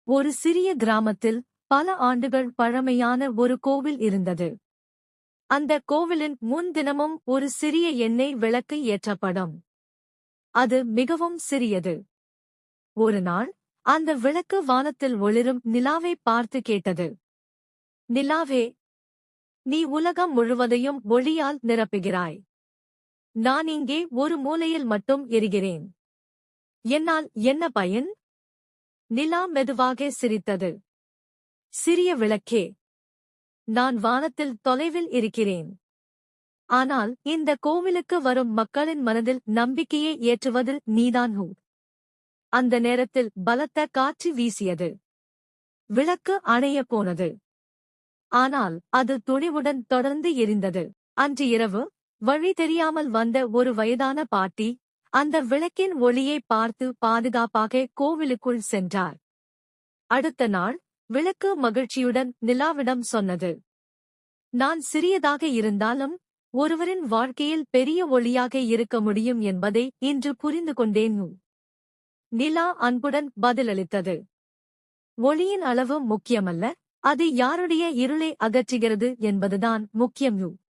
ஒரு சிறிய கிராமத்தில் பல ஆண்டுகள் பழமையான ஒரு கோவில் இருந்தது. அந்த கோவிலின் முன் தினமும் ஒரு சிறிய எண்ணெய் விளக்கு ஏற்றப்படும். அது மிகவும் சிறியது. ஒரு நாள் அந்த விளக்கு வானத்தில் ஒளிரும் நிலாவை பார்த்து கேட்டது. நிலாவே, நீ உலகம் முழுவதையும் ஒளியால் நிரப்புகிறாய். நான் இங்கே ஒரு மூலையில் மட்டும் எரிகிறேன். என்னால் என்ன பயன்? நிலா மெதுவாக சிரித்தது. சிறிய விளக்கே, நான் வானத்தில் தொலைவில் இருக்கிறேன். ஆனால் இந்த கோவிலுக்கு வரும் மக்களின் மனதில் நம்பிக்கையை ஏற்றுவதில் நீதான். அந்த நேரத்தில் பலத்த காற்று வீசியது. விளக்கு அணையப் போனது. ஆனால் அது துணிவுடன் தொடர்ந்து எரிந்தது. அன்று இரவு வழி தெரியாமல் வந்த ஒரு வயதான பாட்டி அந்த விளக்கின் ஒளியை பார்த்து பாதுகாப்பாக கோவிலுக்குள் சென்றார். அடுத்த நாள் விளக்கு மகிழ்ச்சியுடன் நிலாவிடம் சொன்னது, நான் சிறியதாக இருந்தாலும் ஒருவரின் வாழ்க்கையில் பெரிய ஒளியாக இருக்க முடியும் என்பதை இன்று புரிந்து கொண்டேன். நிலா அன்புடன் பதிலளித்தது, ஒளியின் அளவு முக்கியமல்ல, அது யாருடைய இருளை அகற்றுகிறது என்பதுதான் முக்கியம்.